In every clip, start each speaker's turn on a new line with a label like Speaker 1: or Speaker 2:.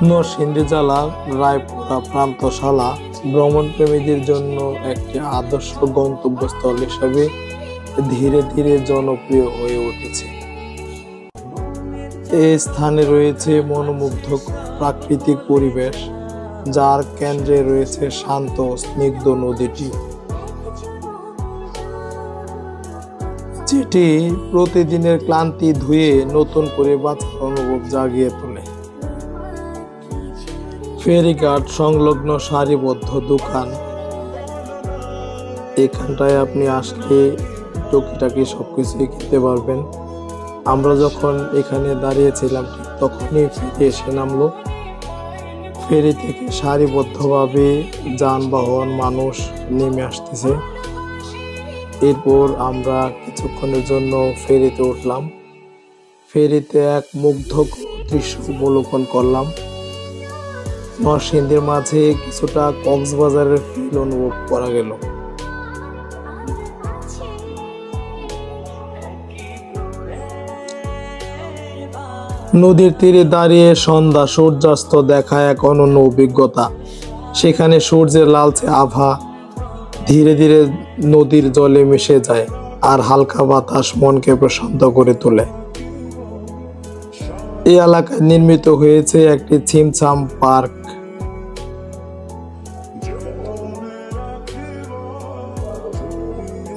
Speaker 1: নরসিংদী জেলার রায়পুরা প্রান্তশালা ভ্রমণপ্রেমীদের জন্য একটি আদর্শ গন্তব্যস্থল হিসেবে ধীরে ধীরে জনপ্রিয় হয়ে উঠেছে। এই স্থানে রয়েছে মনোমুগ্ধকর প্রাকৃতিক পরিবেশ, যার কেন্দ্রে রয়েছে শান্ত স্নিগ্ধ নদীটি, যেটি প্রতিদিনের ক্লান্তি ধুয়ে নতুন করে বাঁচার অনুভব জাগিয়ে তোলে। ফেরিঘাট সংলগ্ন সারিবদ্ধ দোকান, এখানটায় আপনি আসলে টুকিটাকি সবকিছুই কিনতে পারবেন। আমরা যখন এখানে দাঁড়িয়েছিলাম ঠিক তখনই ফেরি এসে নামলো। ফেরি থেকে সারিবদ্ধভাবে যানবাহন মানুষ নেমে আসতেছে। এরপর আমরা কিছুক্ষণের জন্য ফেরিতে উঠলাম। ফেরিতে এক মুগ্ধকর দৃশ্য অবলোকন করলাম। নরসিংদীর মাঝে কিছুটা কক্সবাজারের ফিল অনুভব করা গেল। নদীর তীরে দাঁড়িয়ে সন্ধ্যা সূর্যাস্ত দেখা এক অনন্য অভিজ্ঞতা। সেখানে সূর্যের লালচে আভা ধীরে ধীরে নদীর জলে মিশে যায়, আর হালকা বাতাস মনকে প্রশান্ত করে তোলে। এই এলাকায় নির্মিত হয়েছে একটি ছিমছাম পার্ক,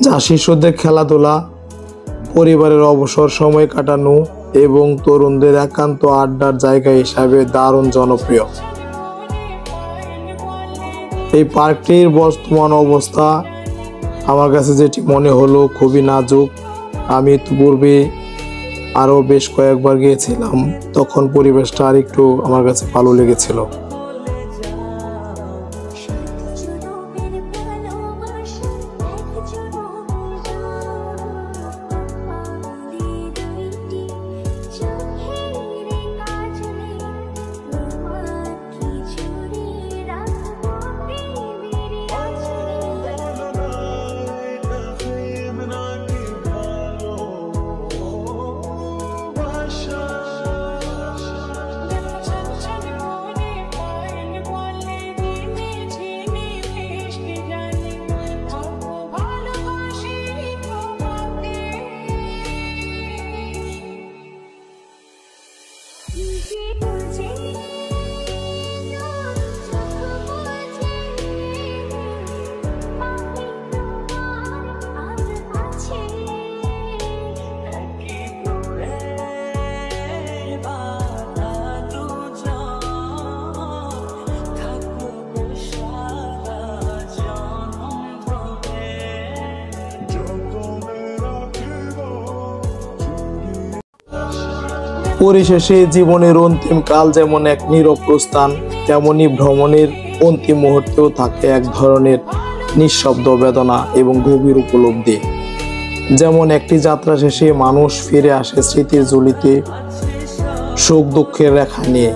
Speaker 1: যা শিশুদের খেলাধুলা, পরিবারের অবসর সময় কাটানো এবং তরুণদের একান্ত আড্ডার জায়গা হিসাবে দারুণ জনপ্রিয়। এই পার্কটির বর্তমান অবস্থা আমার কাছে যেটি মনে হলো খুবই নাজুক। আমি পূর্বে আরো বেশ কয়েকবার গিয়েছিলাম, তখন পরিবেশটা আর একটু আমার কাছে ভালো লেগেছিল। পরিশেষে জীবনের অন্তিম কাল যেমন এক নীরব প্রস্থান, তেমনি ভ্রমণের অন্তিম মুহূর্তেও থাকে এক ধরনের নিঃশব্দ বেদনা এবং গভীর উপলব্ধি। যেমন একটি যাত্রা শেষে মানুষ ফিরে আসে স্মৃতির ঝুলিতে সুখ দুঃখের রেখা নিয়ে,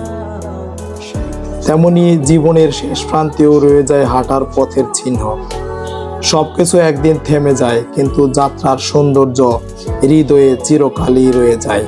Speaker 1: তেমনি জীবনের শেষ প্রান্তেও রয়ে যায় হাঁটার পথের চিহ্ন। সবকিছু একদিন থেমে যায়, কিন্তু যাত্রার সৌন্দর্য হৃদয়ে চিরকালই রয়ে যায়।